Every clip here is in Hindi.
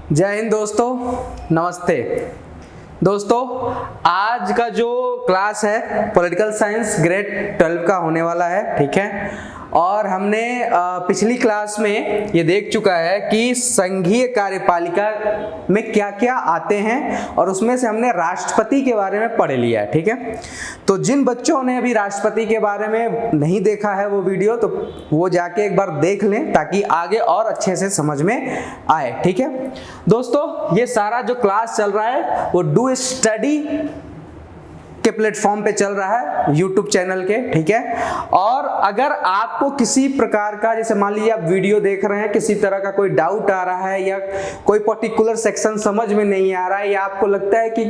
जय हिंद दोस्तों, नमस्ते दोस्तों। आज का जो क्लास है पॉलिटिकल साइंस ग्रेड 12 का होने वाला है, ठीक है। और हमने पिछली क्लास में ये देख चुका है कि संघीय कार्यपालिका में क्या क्या आते हैं और उसमें से हमने राष्ट्रपति के बारे में पढ़ लिया है, ठीक है। तो जिन बच्चों ने अभी राष्ट्रपति के बारे में नहीं देखा है वो वीडियो, तो वो जाके एक बार देख लें ताकि आगे और अच्छे से समझ में आए, ठीक है दोस्तों। ये सारा जो क्लास चल रहा है वो डू स्टडी के प्लेटफॉर्म पे चल रहा है, YouTube चैनल के, ठीक है। और अगर आपको किसी प्रकार का, जैसे मान लीजिए आप वीडियो देख रहे हैं, किसी तरह का कोई डाउट आ रहा है या कोई पर्टिकुलर सेक्शन समझ में नहीं आ रहा है या आपको लगता है कि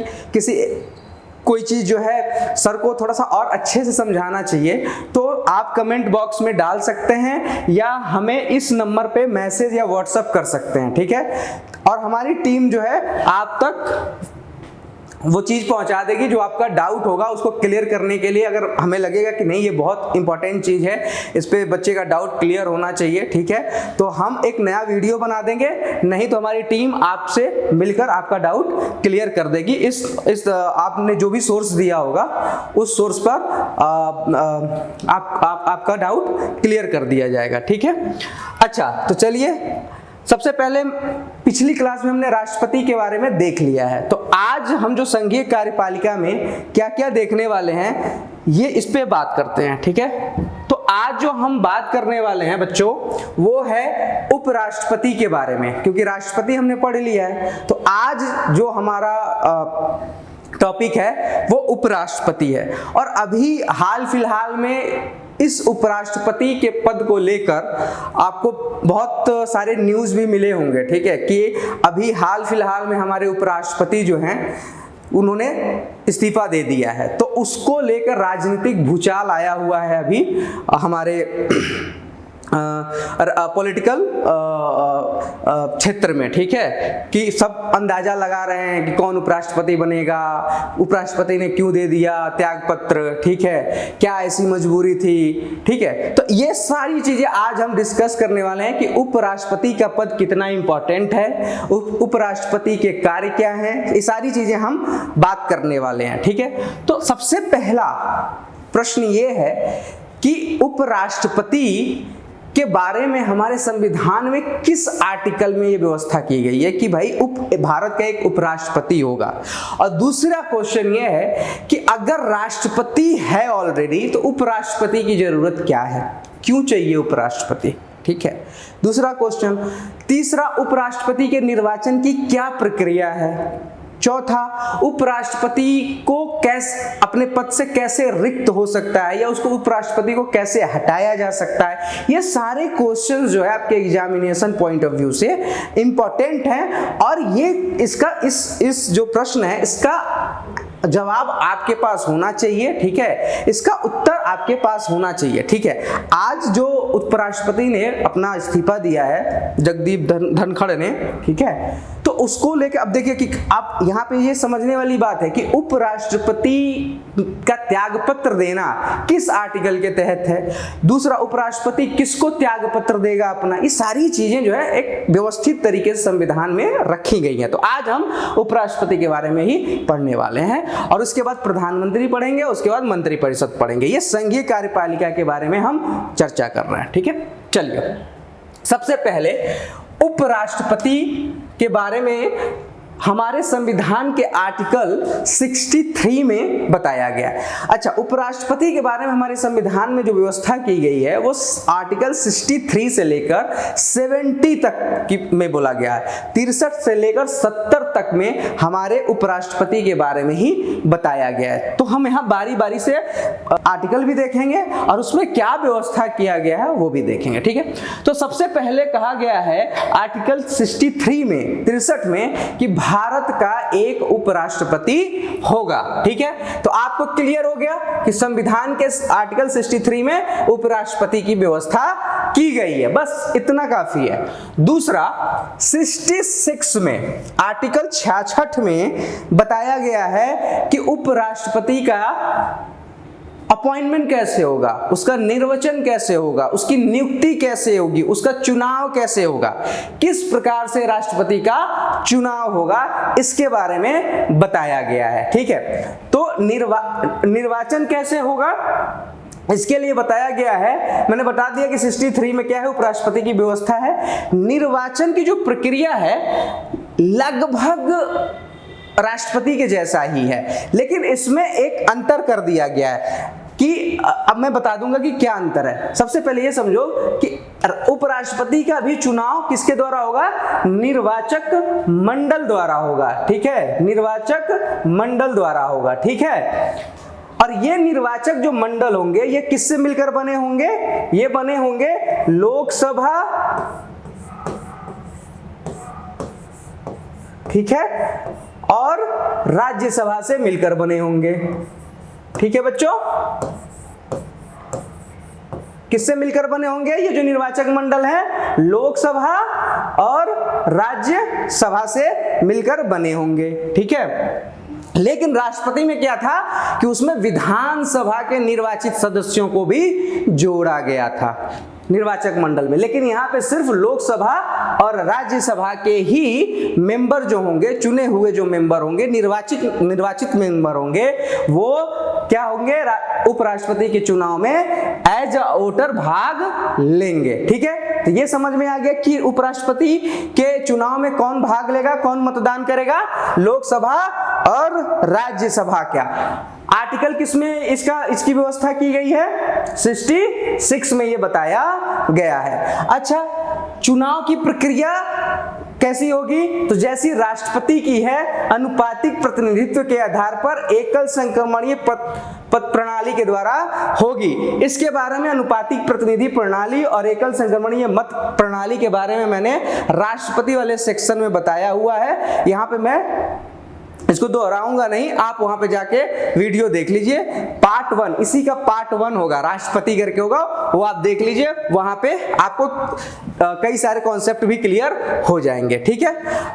कोई चीज जो है सर को थोड़ा सा और अच्छे से समझाना चाहिए, तो आप कमेंट बॉक्स में डाल सकते हैं या हमें इस नंबर पे मैसेज या व्हाट्सएप कर सकते हैं, ठीक है। और हमारी टीम जो है आप तक वो चीज पहुंचा देगी जो आपका डाउट होगा, उसको क्लियर करने के लिए। अगर हमें लगेगा कि नहीं ये बहुत इंपॉर्टेंट चीज है, इस पे बच्चे का डाउट क्लियर होना चाहिए, ठीक है, तो हम एक नया वीडियो बना देंगे। नहीं तो हमारी टीम आपसे मिलकर आपका डाउट क्लियर कर देगी। इस आपने जो भी सोर्स दिया होगा उस सोर्स पर आपका डाउट क्लियर कर दिया जाएगा, ठीक है। अच्छा, तो चलिए, सबसे पहले पिछली क्लास में हमने राष्ट्रपति के बारे में देख लिया है, तो आज हम जो संघीय कार्यपालिका में क्या क्या देखने वाले हैं ये इस पे बात करते हैं, ठीक है। तो आज जो हम बात करने वाले हैं बच्चों वो है उपराष्ट्रपति के बारे में, क्योंकि राष्ट्रपति हमने पढ़ लिया है। तो आज जो हमारा टॉपिक है वो उपराष्ट्रपति है। और अभी हाल फिलहाल में इस उपराष्ट्रपति के पद को लेकर आपको बहुत सारे न्यूज़ भी मिले होंगे, ठीक है, कि अभी हाल फिलहाल में हमारे उपराष्ट्रपति जो हैं उन्होंने इस्तीफा दे दिया है। तो उसको लेकर राजनीतिक भूचाल आया हुआ है अभी हमारे पॉलिटिकल क्षेत्र में, ठीक है, कि सब अंदाजा लगा रहे हैं कि कौन उपराष्ट्रपति बनेगा, उपराष्ट्रपति ने क्यों दे दिया त्यागपत्र, ठीक है, क्या ऐसी मजबूरी थी, ठीक है। तो ये सारी चीजें आज हम डिस्कस करने वाले हैं कि उपराष्ट्रपति का पद कितना इंपॉर्टेंट है, उपराष्ट्रपति के कार्य क्या हैं, ये सारी चीजें हम बात करने वाले हैं, ठीक है। तो सबसे पहला प्रश्न ये है कि उपराष्ट्रपति के बारे में हमारे संविधान में किस आर्टिकल में ये व्यवस्था की गई है कि भाई भारत का एक उपराष्ट्रपति होगा। और दूसरा क्वेश्चन ये है कि अगर राष्ट्रपति है ऑलरेडी तो उपराष्ट्रपति की जरूरत क्या है, क्यों चाहिए उपराष्ट्रपति, ठीक है, दूसरा क्वेश्चन। तीसरा, उपराष्ट्रपति के निर्वाचन की क्या प्रक्रिया है। चौथा, उपराष्ट्रपति को कैसे अपने पद से कैसे रिक्त हो सकता है या उसको उपराष्ट्रपति को कैसे हटाया जा सकता है। ये सारे क्वेश्चंस जो है आपके एग्जामिनेशन पॉइंट ऑफ व्यू से इंपॉर्टेंट हैं और ये इसका इस जो प्रश्न है इसका जवाब आपके पास होना चाहिए, ठीक है, इसका उत्तर आपके पास होना चाहिए, ठीक है। आज जो उपराष्ट्रपति ने अपना इस्तीफा दिया है जगदीप धनखड़ ने, ठीक है, तो उसको लेकर अब देखिए कि आप यहाँ पे ये समझने वाली बात है कि उपराष्ट्रपति का त्यागपत्र देना किस आर्टिकल के तहत है। दूसरा, उपराष्ट्रपति किसको त्यागपत्र देगा अपना, ये सारी चीजें जो है एक व्यवस्थित तरीके से संविधान में रखी गई हैं। तो आज हम उपराष्ट्रपति के बारे में ही पढ़ने वाले हैं और उसके बाद प्रधानमंत्री पढ़ेंगे, उसके बाद मंत्रिपरिषद पढ़ेंगे। ये संघीय कार्यपालिका के बारे में हम चर्चा कर रहे हैं, ठीक है। चलिए, सबसे पहले उपराष्ट्रपति के बारे में हमारे संविधान के आर्टिकल 63 में बताया गया है। अच्छा, उपराष्ट्रपति के बारे में हमारे संविधान में जो व्यवस्था की गई है वो आर्टिकल 63 से लेकर 70 तक की में बोला गया है। 63 से लेकर 70 तक में हमारे उपराष्ट्रपति के बारे में ही बताया गया है। तो हम यहाँ बारी बारी से आर्टिकल भी देखेंगे और उसमें क्या व्यवस्था किया गया है वो भी देखेंगे, ठीक है। तो सबसे पहले कहा गया है आर्टिकल 63 में 63 में कि भारत का एक उपराष्ट्रपति होगा, ठीक है। तो आपको क्लियर हो गया कि संविधान के आर्टिकल 63 में उपराष्ट्रपति की व्यवस्था की गई है, बस इतना काफी है। दूसरा, 66 में आर्टिकल 66 में बताया गया है कि उपराष्ट्रपति का अपॉइंटमेंट कैसे होगा, उसका निर्वाचन कैसे होगा, उसकी नियुक्ति कैसे होगी, उसका चुनाव कैसे होगा, किस प्रकार से राष्ट्रपति का चुनाव होगा, इसके बारे में बताया गया है। ठीक है, तो निर्वाचन कैसे होगा इसके लिए बताया गया है। मैंने बता दिया कि 63 में क्या है, उपराष्ट्रपति की व्यवस्था है। निर्वाचन की जो प्रक्रिया है लगभग राष्ट्रपति के जैसा ही है, लेकिन इसमें एक अंतर कर दिया गया है कि अब मैं बता दूंगा कि क्या अंतर है। सबसे पहले ये समझो कि उपराष्ट्रपति का भी चुनाव किसके द्वारा होगा, निर्वाचक मंडल द्वारा होगा। ठीक है, निर्वाचक मंडल द्वारा होगा। ठीक है, और ये निर्वाचक जो मंडल होंगे ये किससे मिलकर बने होंगे, ये बने होंगे लोकसभा, ठीक है, और राज्यसभा से मिलकर बने होंगे। ठीक है बच्चों, किससे मिलकर बने होंगे, ये जो निर्वाचक मंडल है लोकसभा और राज्यसभा से मिलकर बने होंगे। ठीक है, लेकिन राष्ट्रपति में क्या था कि उसमें विधानसभा के निर्वाचित सदस्यों को भी जोड़ा गया था निर्वाचक मंडल में, लेकिन यहाँ पे सिर्फ लोकसभा और राज्यसभा के ही मेंबर जो होंगे, चुने हुए जो मेंबर होंगे, निर्वाचित मेंबर होंगे, वो क्या होंगे, उपराष्ट्रपति के चुनाव में एज अ वोटर भाग लेंगे। ठीक है, तो ये समझ में आ गया कि उपराष्ट्रपति के चुनाव में कौन भाग लेगा, कौन मतदान करेगा, लोकसभा और राज्यसभा। क्या आर्टिकल किसमें इसकी व्यवस्था की गई है, 66 में ये बताया गया है। अच्छा, चुनाव की प्रक्रिया कैसी होगी, तो जैसी राष्ट्रपति की है अनुपातिक प्रतिनिधित्व के आधार पर एकल संक्रमणीय पद प्रणाली के द्वारा होगी। इसके बारे में अनुपातिक प्रतिनिधि प्रणाली और एकल संक्रमणीय मत प्रणाली के बारे में मैंने राष्ट्रपति वाले सेक्शन में बताया हुआ है। यहाँ पे मैं इसको दोहराऊंगा नहीं, आप वहां पे जाके वीडियो देख लीजिए। पार्ट 1, इसी का पार्ट 1 होगा, राष्ट्रपति करके होगा, वो आप देख लीजिए, वहां पे आपको कई सारे कॉन्सेप्ट भी क्लियर हो जाएंगे। ठीक है,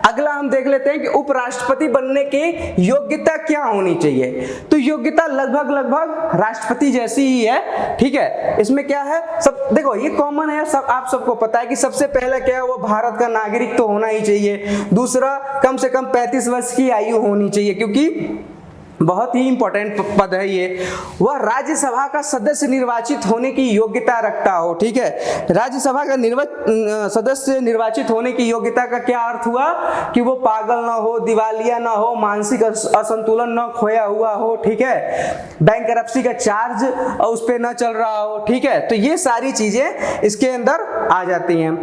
अगला हम देख लेते हैं कि उपराष्ट्रपति बनने की योग्यता क्या होनी चाहिए। तो योग्यता लगभग राष्ट्रपति जैसी ही है। ठीक है, इसमें क्या है, सब देखो ये कॉमन है, सब आप सबको पता है कि सबसे पहले क्या है, वो भारत का नागरिक तो होना ही चाहिए। दूसरा, कम से कम 35 वर्ष की आयु होनी चाहिए, क्योंकि बहुत ही इंपॉर्टेंट पद है ये। वह राज्यसभा का सदस्य निर्वाचित होने की योग्यता रखता हो। ठीक है, राज्यसभा का सदस्य निर्वाचित होने की योग्यता का क्या अर्थ हुआ कि वो पागल ना हो, दिवालिया ना हो, मानसिक असंतुलन ना खोया हुआ हो। ठीक है, बैंकरप्सी का चार्ज उस पर ना चल रहा हो। ठीक है, तो ये सारी चीजें इसके अंदर आ जाती हैं।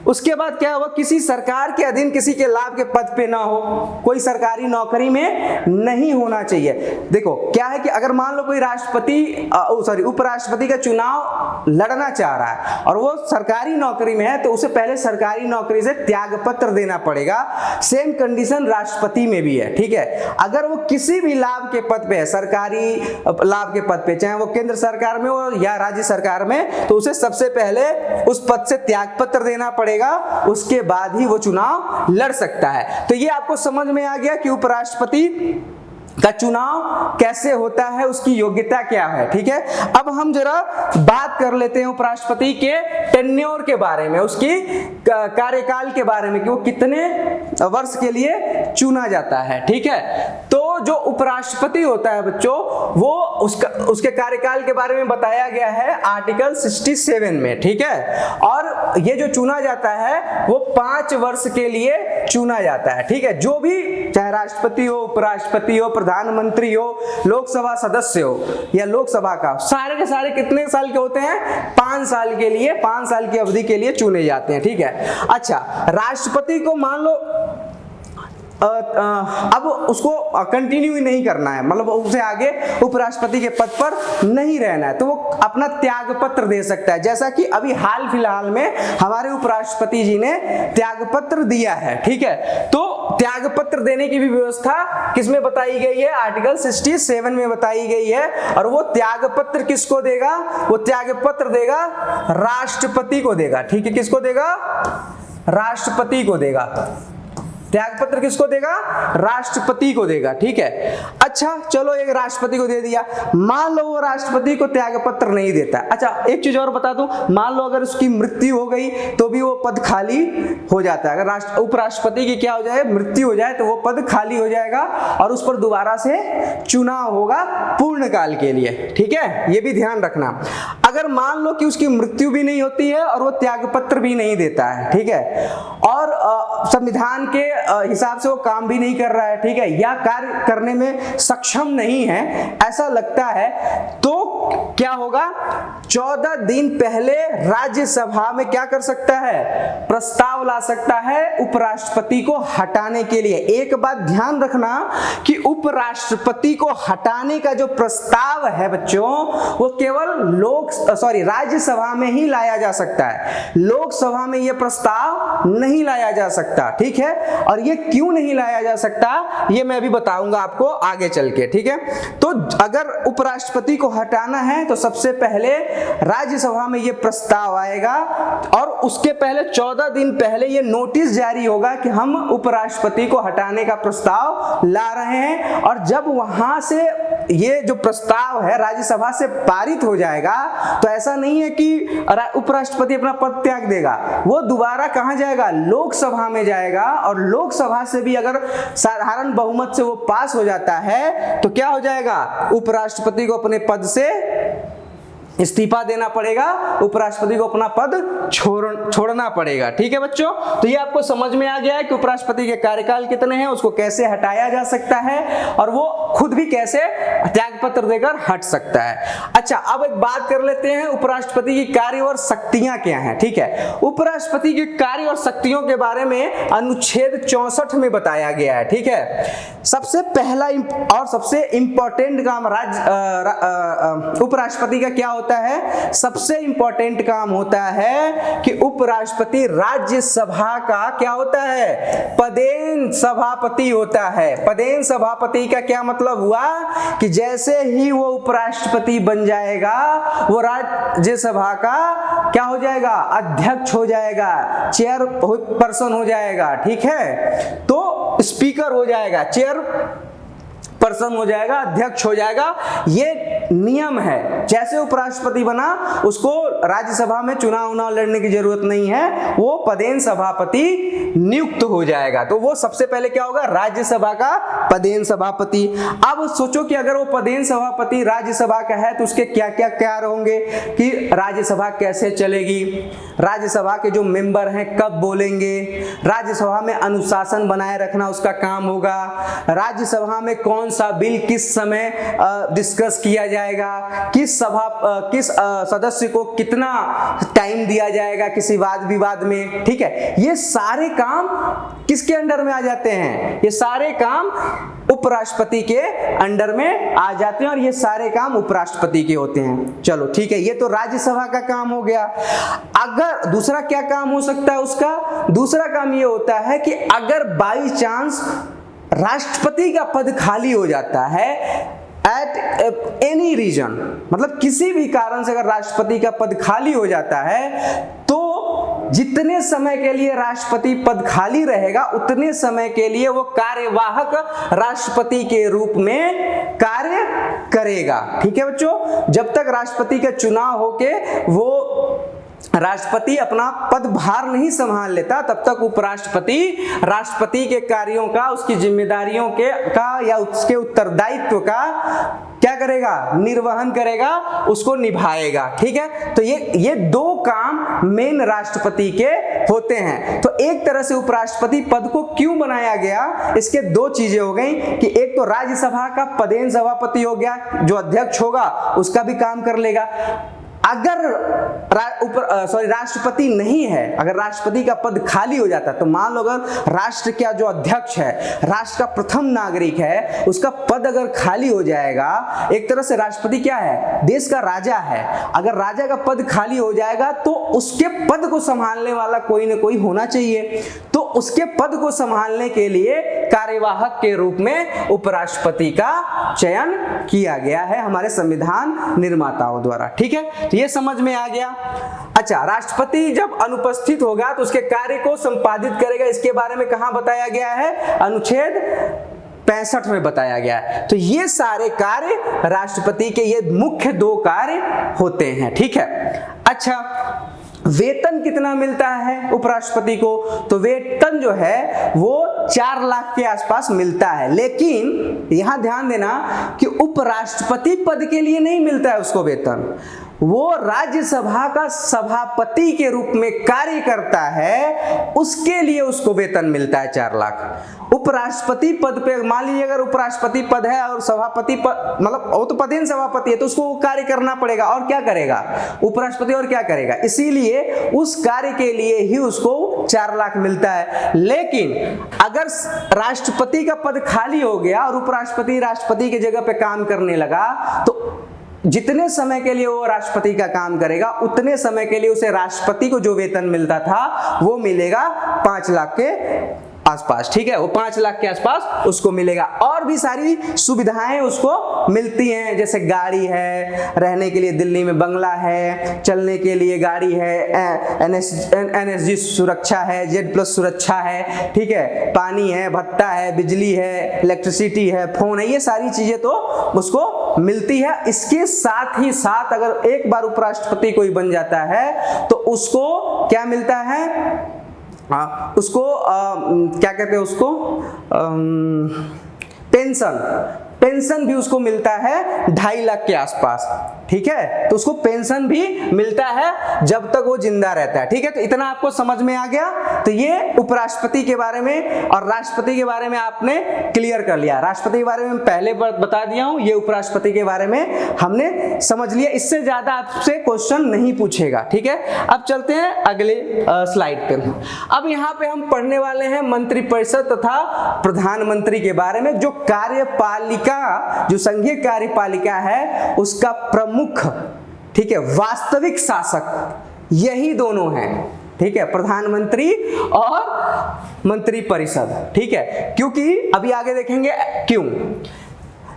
उसके बाद क्या हुआ, किसी सरकार के अधीन किसी के लाभ के पद पे ना हो, कोई सरकारी नौकरी में नहीं होना चाहिए। देखो क्या है कि अगर मान लो कोई उपराष्ट्रपति का चुनाव लड़ना चाह रहा है और वो सरकारी नौकरी में है, तो उसे पहले सरकारी नौकरी से त्याग पत्र देना पड़ेगा। सेम कंडीशन राष्ट्रपति में भी है। ठीक है, अगर वो किसी भी लाभ के पद पे है, सरकारी लाभ के पद पे, चाहे वो केंद्र सरकार में हो या राज्य सरकार में, तो उसे सबसे पहले उस पद से त्याग पत्र देना पड़ेगा, उसके बाद ही वो चुनाव लड़ सकता है। तो ये आपको समझ में आ गया कि उपराष्ट्रपति का चुनाव कैसे होता है, उसकी योग्यता क्या है। ठीक है, अब हम जरा बात कर लेते हैं उपराष्ट्रपति के टेन्योर के बारे में, उसकी कार्यकाल के बारे में कि वो कितने वर्ष के लिए चुना जाता है। ठीक है, तो जो उपराष्ट्रपति होता है बच्चों, वो उसके कार्यकाल के बारे में बताया गया है आर्टिकल 67 में। ठीक है, और ये जो चुना जाता है वो 5 वर्ष के लिए चुना जाता है। ठीक है, जो भी चाहे राष्ट्रपति हो, उपराष्ट्रपति हो, प्रधानमंत्री हो, लोकसभा सदस्य हो या लोकसभा का, सारे के सारे कितने साल के होते हैं, 5 साल के लिए, 5 साल की अवधि के लिए चुने जाते हैं। ठीक है, अच्छा, राष्ट्रपति को मान लो अब उसको कंटिन्यू ही नहीं करना है, मतलब उसे आगे उपराष्ट्रपति के पद पर नहीं रहना है, तो वो अपना त्याग पत्र दे सकता है। जैसा कि अभी हाल फिलहाल में हमारे उपराष्ट्रपति जी ने त्याग पत्र दिया है। ठीक है, तो त्याग पत्र देने की भी व्यवस्था किसमें बताई गई है, आर्टिकल 67 में बताई गई है। और वो त्याग पत्र किसको देगा, वो त्याग पत्र देगा राष्ट्रपति को देगा। ठीक है, किसको देगा, राष्ट्रपति को देगा। त्यागपत्र किसको देगा? राष्ट्रपति को देगा, ठीक है। अच्छा चलो, एक राष्ट्रपति को दे दिया, मान लो वो राष्ट्रपति को त्यागपत्र नहीं देता। अच्छा एक चीज और बता दूं, मान लो अगर उसकी मृत्यु हो गई तो भी वो पद खाली हो जाता है। अगर उपराष्ट्रपति की क्या हो जाए, मृत्यु हो जाए, तो वो पद खाली हो जाएगा और उस पर दोबारा से चुनाव होगा पूर्ण काल के लिए, ठीक है, ये भी ध्यान रखना। अगर मान लो कि उसकी मृत्यु भी नहीं होती है और वो त्यागपत्र भी नहीं देता है, ठीक है, और संविधान के हिसाब से वो काम भी नहीं कर रहा है, ठीक है, या कार्य करने में सक्षम नहीं है, ऐसा लगता है, तो क्या होगा? 14 दिन पहले राज्यसभा में क्या कर सकता है? प्रस्ताव ला सकता है उपराष्ट्रपति को हटाने के लिए। एक बात ध्यान रखना कि उपराष्ट्रपति को हटाने का जो प्रस्ताव है बच्चों, वो केवल राज्यसभा में ही लाया जा सकता है, लोकसभा में यह प्रस्ताव नहीं लाया जा सकता, ठीक है। और ये क्यों नहीं लाया जा सकता, ये मैं भी बताऊंगा आपको आगे चल के, ठीक है। तो अगर उपराष्ट्रपति को हटाना है तो सबसे पहले राज्यसभा में ये प्रस्ताव आएगा और उसके पहले 14 दिन पहले ये नोटिस जारी होगा कि हम उपराष्ट्रपति को हटाने का प्रस्ताव ला रहे हैं। और जब वहां से ये जो प्रस्ताव है राज्यसभा से पारित हो जाएगा, तो ऐसा नहीं है कि उपराष्ट्रपति अपना पद त्याग देगा, वो दोबारा कहां जाएगा? लोकसभा में जाएगा। और लोकसभा से भी अगर साधारण बहुमत से वो पास हो जाता है तो क्या हो जाएगा? उपराष्ट्रपति को अपने पद से इस्तीफा देना पड़ेगा, उपराष्ट्रपति को अपना पद छोड़ना पड़ेगा, ठीक है बच्चों। तो ये आपको समझ में आ गया है कि उपराष्ट्रपति के कार्यकाल कितने हैं, उसको कैसे हटाया जा सकता है और वो खुद भी कैसे त्यागपत्र देकर हट सकता है। अच्छा अब एक बात कर लेते हैं उपराष्ट्रपति की कार्य और शक्तियां क्या हैं, ठीक है। उपराष्ट्रपति के कार्य और शक्तियों के बारे में अनुच्छेद 64 में बताया गया है, ठीक है। सबसे पहला और सबसे इंपॉर्टेंट काम उपराष्ट्रपति का क्या होता है? सबसे इंपॉर्टेंट काम होता है कि उपराष्ट्रपति राज्यसभा का क्या होता है? पदेन सभापति होता है। पदेन सभापति का क्या मतलब हुआ कि जैसे ही वो उपराष्ट्रपति बन जाएगा, वो राज्यसभा का क्या हो जाएगा? अध्यक्ष हो जाएगा, चेयर पर्सन हो जाएगा, ठीक है। तो स्पीकर हो जाएगा, चेयर पर्सन हो जाएगा, अध्यक्ष हो जाएगा, ये नियम है। जैसे उपराष्ट्रपति बना, उसको राज्यसभा में चुनाव लड़ने की जरूरत नहीं है, वो पदेन सभापति नियुक्त हो जाएगा। तो वो सबसे पहले क्या होगा? राज्यसभा का पदेन सभापति। अब सोचो कि अगर वो पदेन सभापति राज्यसभा का है तो उसके क्या क्या कार्य होंगे, कि राज्यसभा कैसे चलेगी, राज्यसभा के जो मेंबर हैं कब बोलेंगे, राज्यसभा में अनुशासन बनाए रखना उसका काम होगा, राज्यसभा में कौन सा बिल किस समय डिस्कस किया जाएगा, किस सदस्य को कितना टाइम दिया जाएगा किसी वाद विवाद में, ठीक है। ये सारे काम किसके अंडर में आ जाते हैं? ये सारे काम उपराष्ट्रपति के अंडर में आ जाते हैं और ये सारे काम उपराष्ट्रपति के होते हैं। चलो ठीक है, ये तो राज्यसभा का काम हो गया। अगर दूसरा क्या काम हो सकता है उसका? दूसरा काम ये होता है कि अगर बाई चांस राष्ट्रपति का पद खाली हो जाता है एट एनी रीजन, मतलब किसी भी कारण से अगर राष्ट्रपति का पद खाली हो जाता है, तो जितने समय के लिए राष्ट्रपति पद खाली रहेगा उतने समय के लिए वो कार्यवाहक राष्ट्रपति के रूप में कार्य करेगा, ठीक है बच्चों। जब तक राष्ट्रपति का चुनाव होके वो राष्ट्रपति अपना पदभार नहीं संभाल लेता, तब तक उपराष्ट्रपति राष्ट्रपति के कार्यों का, उसकी जिम्मेदारियों का या उसके उत्तरदायित्व का क्या करेगा? निर्वहन करेगा, उसको निभाएगा, ठीक है। तो ये दो काम मेन राष्ट्रपति के होते हैं। तो एक तरह से उपराष्ट्रपति पद को क्यों बनाया गया, इसके दो चीजें हो गई कि एक तो राज्यसभा का पदेन सभापति हो गया, जो अध्यक्ष होगा उसका भी काम कर लेगा। अगर राष्ट्रपति नहीं है, अगर राष्ट्रपति का पद खाली हो जाता है, तो मान लो अगर राष्ट्र का जो अध्यक्ष है, राष्ट्र का प्रथम नागरिक है, उसका पद अगर खाली हो जाएगा, एक तरह से राष्ट्रपति क्या है? देश का राजा है। अगर राजा का पद खाली हो जाएगा तो उसके पद को संभालने वाला कोई ना कोई होना चाहिए। तो उसके पद को संभालने के लिए कार्यवाहक के रूप में उपराष्ट्रपति का चयन किया गया है हमारे संविधान निर्माताओं द्वारा, ठीक है। तो ये समझ में आ गया। अच्छा, राष्ट्रपति जब अनुपस्थित होगा तो उसके कार्य को संपादित करेगा, इसके बारे में कहां बताया गया है? अनुच्छेद 65 में बताया गया है। तो ये सारे कार्य राष्ट्रपति के ये मुख्य 2 कार्य होते हैं, ठीक है। अच्छा, वेतन कितना मिलता है उपराष्ट्रपति को? तो वेतन जो है वो 4 लाख के आसपास मिलता है, लेकिन यहां ध्यान देना कि उपराष्ट्रपति पद के लिए नहीं मिलता है उसको वेतन, वो राज्यसभा का सभापति के रूप में कार्य करता है, उसके लिए उसको वेतन मिलता है 4 लाख। उपराष्ट्रपति पद पे मान लीजिए अगर उपराष्ट्रपति पद है और सभापति पद, मतलब वो तो पदेन सभापति है, तो उसको कार्य करना पड़ेगा, और क्या करेगा उपराष्ट्रपति, और क्या करेगा, इसीलिए उस कार्य के लिए ही उसको 4 लाख मिलता है। लेकिन अगर राष्ट्रपति का पद खाली हो गया और उपराष्ट्रपति राष्ट्रपति की जगह पे काम करने लगा, तो जितने समय के लिए वो राष्ट्रपति का काम करेगा उतने समय के लिए उसे राष्ट्रपति को जो वेतन मिलता था वो मिलेगा 5 लाख के आसपास, ठीक है, वो 5 लाख के आसपास उसको मिलेगा। और भी सारी सुविधाएं उसको मिलती हैं, जैसे गाड़ी है, रहने के लिए दिल्ली में बंगला है, चलने के लिए गाड़ी है, NSG सुरक्षा है, Z+ सुरक्षा है, ठीक है, पानी है, भत्ता है, बिजली है, इलेक्ट्रिसिटी है, फोन है, ये सारी चीजें तो उसको मिलती है। इसके साथ ही साथ अगर एक बार उपराष्ट्रपति कोई बन जाता है तो उसको क्या मिलता है? उसको क्या कहते हैं उसको, पेंशन भी उसको मिलता है 2.5 लाख के आसपास, ठीक है, तो उसको पेंशन भी मिलता है जब तक वो जिंदा रहता है, ठीक है। तो इतना आपको समझ में आ गया। तो ये उपराष्ट्रपति के बारे में और राष्ट्रपति के बारे में आपने क्लियर कर लिया। राष्ट्रपति के बारे में पहले बता दिया हूं, ये उपराष्ट्रपति के बारे में हमने समझ लिया, इससे ज्यादा आपसे क्वेश्चन नहीं पूछेगा, ठीक है। अब चलते हैं अगले स्लाइड पे। अब यहाँ पे हम पढ़ने वाले हैं मंत्रिपरिषद तथा प्रधानमंत्री के बारे में। जो कार्यपालिका, जो संघीय कार्यपालिका है उसका प्रमुख, ठीक है, वास्तविक शासक यही दोनों हैं, ठीक है, प्रधानमंत्री और मंत्रिपरिषद, ठीक है। क्योंकि अभी आगे देखेंगे क्यों।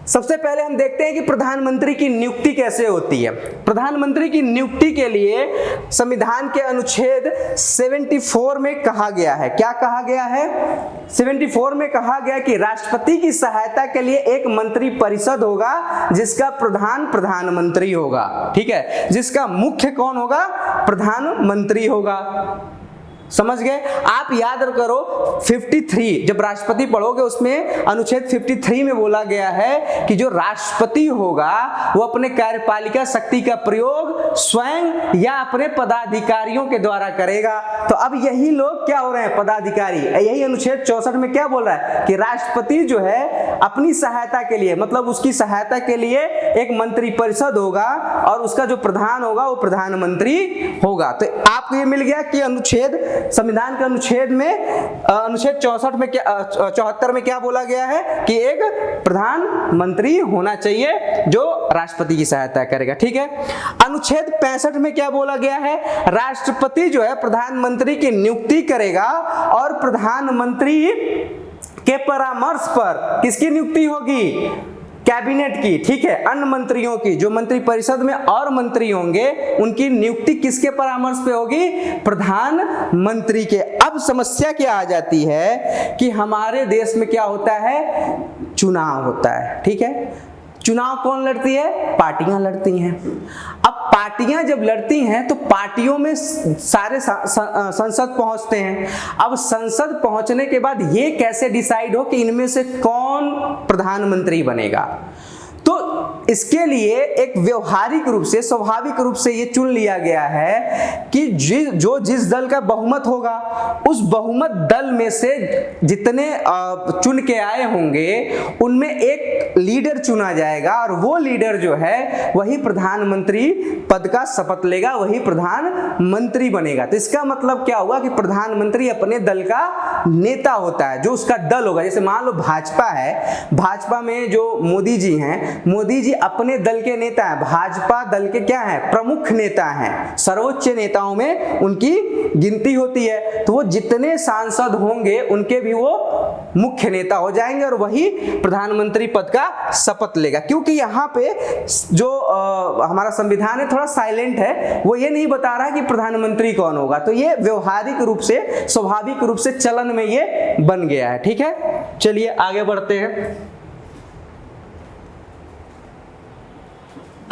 सबसे पहले हम देखते हैं कि प्रधानमंत्री की नियुक्ति कैसे होती है। प्रधानमंत्री की नियुक्ति के लिए संविधान के अनुच्छेद 74 में कहा गया है, क्या कहा गया है? 74 में कहा गया कि राष्ट्रपति की सहायता के लिए एक मंत्री परिषद होगा जिसका प्रधान प्रधानमंत्री होगा, ठीक है, जिसका मुख्य कौन होगा? प्रधानमंत्री होगा। समझ गए? आप याद करो 53, जब राष्ट्रपति पढ़ोगे उसमें अनुच्छेद 53 में बोला गया है कि जो राष्ट्रपति होगा वो अपने कार्यपालिका शक्ति का प्रयोग स्वयं या अपने पदाधिकारियों के द्वारा करेगा। तो अब यही लोग क्या हो रहे हैं? पदाधिकारी। यही अनुच्छेद 64 में क्या बोल रहा है कि राष्ट्रपति जो है अपनी सहायता के लिए, मतलब उसकी सहायता के लिए एक मंत्रिपरिषद होगा और उसका जो प्रधान होगा वो प्रधानमंत्री होगा। तो आपको ये मिल गया कि अनुच्छेद, संविधान के अनुच्छेद में, अनुच्छेद 64 में क्या, 74 में क्या बोला गया है कि एक प्रधानमंत्री होना चाहिए जो राष्ट्रपति की सहायता करेगा, ठीक है। अनुच्छेद 65 में क्या बोला गया है? राष्ट्रपति जो है प्रधानमंत्री की नियुक्ति करेगा और प्रधानमंत्री के परामर्श पर किसकी नियुक्ति होगी? कैबिनेट की, ठीक है, अन्य मंत्रियों की, जो मंत्रिपरिषद में और मंत्री होंगे उनकी नियुक्ति किसके परामर्श पे होगी? प्रधानमंत्री के। अब समस्या क्या आ जाती है कि हमारे देश में क्या होता है? चुनाव होता है, ठीक है। चुनाव कौन लड़ती है? पार्टियां लड़ती हैं। अब पार्टियां जब लड़ती हैं तो पार्टियों में सारे संसद पहुंचते हैं। अब संसद पहुंचने के बाद ये कैसे डिसाइड हो कि इनमें से कौन प्रधानमंत्री बनेगा? तो इसके लिए एक व्यवहारिक रूप से, स्वाभाविक रूप से ये चुन लिया गया है कि जिस दल का बहुमत होगा उस बहुमत दल में से जितने चुन के आए होंगे उनमें एक लीडर चुना जाएगा और वो लीडर जो है वही प्रधानमंत्री पद का शपथ लेगा, वही प्रधानमंत्री बनेगा। तो इसका मतलब क्या हुआ कि प्रधानमंत्री अपने दल का नेता होता है, जो उसका दल होगा। जैसे मान लो भाजपा है, भाजपा में जो मोदी जी हैं, मोदी जी अपने दल के नेता हैं, भाजपा दल के क्या हैं? प्रमुख नेता हैं, सर्वोच्च नेताओं में उनकी गिनती होती है। तो वो जितने सांसद होंगे उनके भी वो मुख्य नेता हो जाएंगे और वही प्रधानमंत्री पद का शपथ लेगा। क्योंकि यहाँ पे जो हमारा संविधान है थोड़ा साइलेंट है, वो ये नहीं बता रहा कि प्रधानमंत्री कौन होगा, तो ये व्यवहारिक रूप से, स्वाभाविक रूप से चलन में ये बन गया है। ठीक है, चलिए आगे बढ़ते हैं।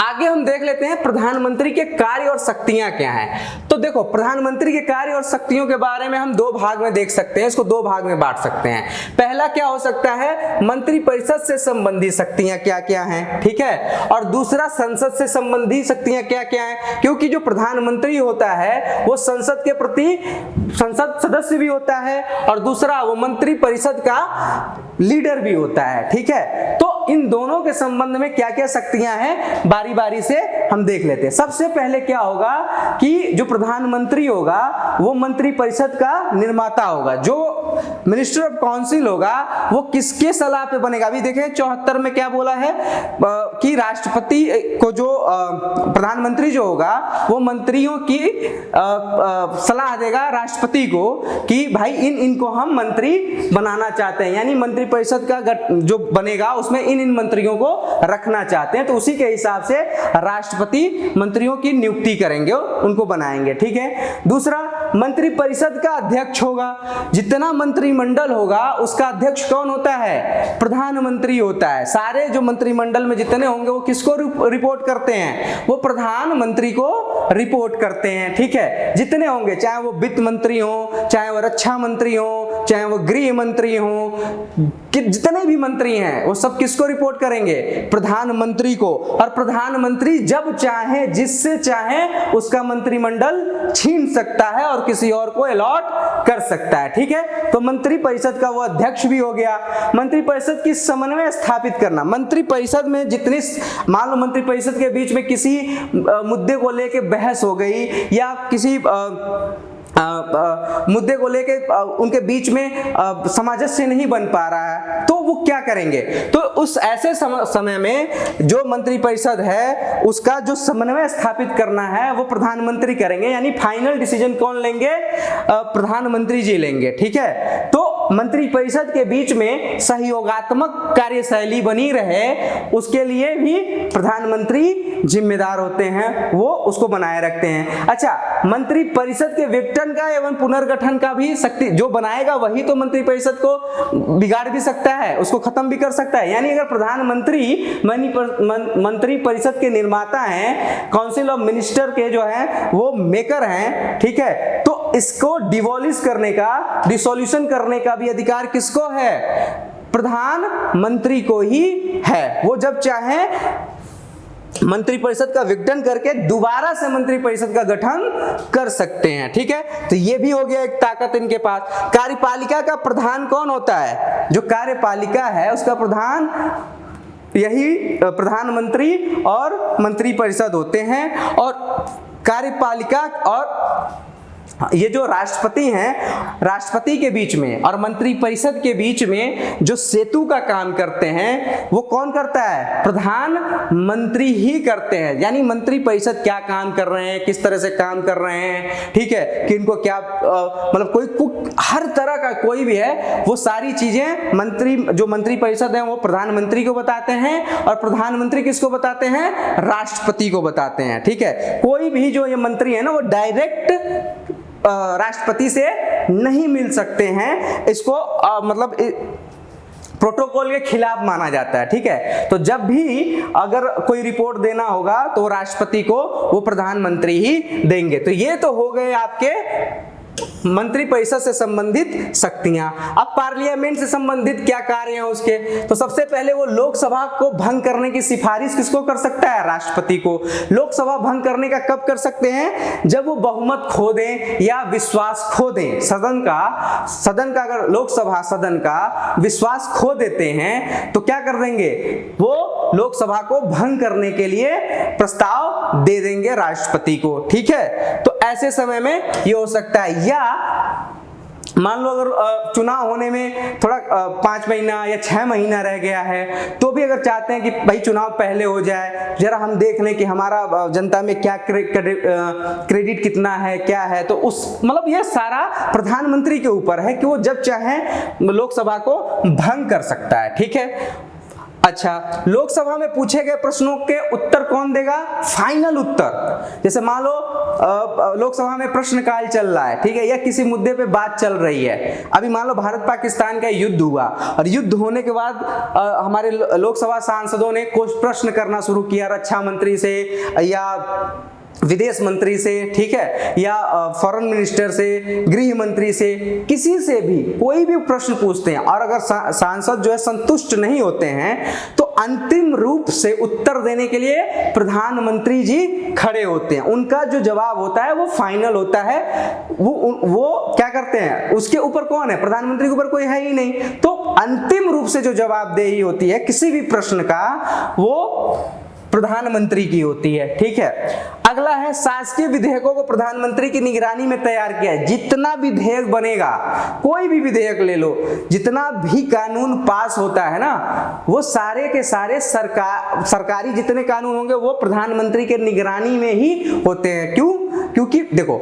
आगे हम देख लेते हैं प्रधानमंत्री के कार्य और शक्तियां क्या हैं। तो देखो, प्रधानमंत्री के कार्य और शक्तियों के बारे में हम दो भाग में देख सकते हैं, इसको दो भाग में बांट सकते हैं। पहला क्या हो सकता है, मंत्रिपरिषद से संबंधित शक्तियां क्या क्या हैं, ठीक है, और दूसरा संसद से संबंधित शक्तियां क्या क्या हैं। क्योंकि जो प्रधानमंत्री होता है वो संसद के प्रति संसद सदस्य भी होता है और दूसरा वो मंत्रिपरिषद का लीडर भी होता है। ठीक है, तो इन दोनों के संबंध में क्या क्या शक्तियां हैं बारी बारी से हम देख लेते हैं। सबसे पहले क्या होगा कि जो प्रधानमंत्री होगा वो मंत्रिपरिषद का निर्माता होगा। जो मिनिस्टर ऑफ काउंसिल होगा वो किसके सलाह पे बनेगा। अभी देखें 74 में क्या बोला है कि राष्ट्रपति को जो प्रधानमंत्री जो होगा वो मंत्रियों की सलाह देगा राष्ट्रपति को कि भाई इनको हम मंत्री बनाना चाहते हैं, यानी मंत्रिपरिषद का जो बनेगा उसमें इन मंत्रियों को रखना चाहते हैं। तो उसी के हिसाब से राष्ट्रपति मंत्रियों की नियुक्ति करेंगे, उनको बनाएंगे। ठीक है, दूसरा मंत्रिपरिषद का अध्यक्ष होगा। जितना मंत्रिमंडल होगा उसका अध्यक्ष कौन होता है, प्रधानमंत्री होता है। सारे जो मंत्रिमंडल में जितने होंगे वो किसको रिपोर्ट करते हैं, वो प्रधानमंत्री को रिपोर्ट करते हैं। ठीक है, जितने होंगे, चाहे वो वित्त मंत्री हो, चाहे वो रक्षा मंत्री हो, चाहे वो गृह मंत्री हो, जितने भी मंत्री हैं वो सब किसको रिपोर्ट करेंगे, प्रधानमंत्री को। और प्रधानमंत्री जब चाहे, जिससे चाहे उसका मंत्रिमंडल छीन सकता है और किसी और को अलॉट कर सकता है। ठीक है, तो मंत्रिपरिषद का वो अध्यक्ष भी हो गया। मंत्रिपरिषद की समन्वय स्थापित करना, मंत्रिपरिषद में जितनी, मान लो मंत्रिपरिषद के बीच में किसी मुद्दे को लेके बहस हो गई या किसी मुद्दे को लेके उनके बीच में सामंजस्य नहीं बन पा रहा है, तो वो क्या करेंगे, तो उस ऐसे समय में जो मंत्रिपरिषद है उसका जो समन्वय स्थापित करना है वो प्रधानमंत्री करेंगे। यानी फाइनल डिसीजन कौन लेंगे, प्रधानमंत्री जी लेंगे। ठीक है, तो मंत्रिपरिषद के बीच में सहयोगात्मक कार्यशैली बनी रहे उसके लिए भी प्रधानमंत्री जिम्मेदार होते हैं, वो उसको बनाए रखते हैं। अच्छा, मंत्रिपरिषद के विघटन का एवं पुनर्गठन का भी शक्ति, जो बनाएगा वही तो मंत्रिपरिषद को बिगाड़ भी सकता है, उसको खत्म भी कर सकता है। यानी अगर प्रधानमंत्री मंत्रिपरिषद के निर्माता हैं, काउंसिल ऑफ मिनिस्टर के जो है वो मेकर हैं, ठीक है, तो इसको डिवॉलिश करने का, डिसोल्यूशन करने का भी अधिकार किसको है, प्रधानमंत्री को ही है। वो जब चाहे मंत्रिपरिषद का विघटन करके दोबारा से मंत्रिपरिषद का गठन कर सकते हैं। ठीक है, तो ये भी हो गया एक ताकत इनके पास। कार्यपालिका का प्रधान कौन होता है, जो कार्यपालिका है उसका प्रधान यही प्रधानमंत्री और मंत्रिपरिषद होते हैं। और कार्यपालिका और ये जो राष्ट्रपति हैं, राष्ट्रपति के बीच में और मंत्रिपरिषद के बीच में जो सेतु का काम करते हैं वो कौन करता है, प्रधानमंत्री ही करते हैं। यानी मंत्रिपरिषद क्या काम कर रहे हैं, किस तरह से काम कर रहे हैं, ठीक है, कि इनको क्या मतलब कोई हर तरह का कोई भी है वो सारी चीजें जो मंत्रिपरिषद है वो प्रधानमंत्री को बताते हैं और प्रधानमंत्री किसको बताते हैं, राष्ट्रपति को बताते हैं। ठीक है, कोई भी जो ये मंत्री है ना वो डायरेक्ट राष्ट्रपति से नहीं मिल सकते हैं, इसको मतलब प्रोटोकॉल के खिलाफ माना जाता है। ठीक है, तो जब भी अगर कोई रिपोर्ट देना होगा तो राष्ट्रपति को वो प्रधानमंत्री ही देंगे। तो ये तो हो गए आपके मंत्रिपरिषद से संबंधित शक्तियां। अब पार्लियामेंट से संबंधित क्या कार्य हैं उसके, तो सबसे पहले वो लोकसभा को भंग करने की सिफारिश किसको कर सकता है, राष्ट्रपति को। लोकसभा भंग करने का कब कर सकते हैं, जब वो बहुमत खो दें या विश्वास खो दें। सदन का अगर लोकसभा सदन का विश्वास खो देते हैं तो क्या कर देंगे, वो लोकसभा को भंग करने के लिए प्रस्ताव दे देंगे राष्ट्रपति को। ठीक है, तो ऐसे समय में ये हो सकता है। या मान लो अगर चुनाव होने में थोड़ा 5 महीना या 6 महीना रह गया है, तो भी अगर चाहते हैं कि भाई चुनाव पहले हो जाए, जरा हम देख लें कि हमारा जनता में क्या क्रेडिट कितना है, क्या है, तो उस मतलब ये सारा प्रधानमंत्री के ऊपर है कि वो जब चाहे लोकसभा को भंग कर सकता है। ठीक है। अच्छा, लोकसभा में पूछे गए प्रश्नों के उत्तर कौन देगा? फाइनल उत्तर। जैसे मान लो लोकसभा में प्रश्नकाल चल रहा है, ठीक है, या किसी मुद्दे पे बात चल रही है। अभी मान लो भारत पाकिस्तान का युद्ध हुआ और युद्ध होने के बाद हमारे लोकसभा सांसदों ने कुछ प्रश्न करना शुरू किया रक्षा मंत्री से या विदेश मंत्री से, ठीक है, या फॉरेन मिनिस्टर से, गृह मंत्री से, किसी से भी कोई भी प्रश्न पूछते हैं और अगर सांसद जो है संतुष्ट नहीं होते हैं तो अंतिम रूप से उत्तर देने के लिए प्रधानमंत्री जी खड़े होते हैं। उनका जो जवाब होता है वो फाइनल होता है। वो क्या करते हैं, उसके ऊपर कौन है? प्रधानमंत्री के ऊपर कोई है ही नहीं। तो अंतिम रूप से जो जवाबदेही होती है किसी भी प्रश्न का, वो प्रधानमंत्री की होती है। ठीक है। अगला है शासकीय विधेयकों को प्रधानमंत्री की निगरानी में तैयार किया है। जितना विधेयक बनेगा, कोई भी विधेयक ले लो, जितना भी कानून पास होता है ना, वो सारे के सारे सरकारी जितने कानून होंगे वो प्रधानमंत्री के निगरानी में ही होते हैं। क्यों? क्योंकि देखो,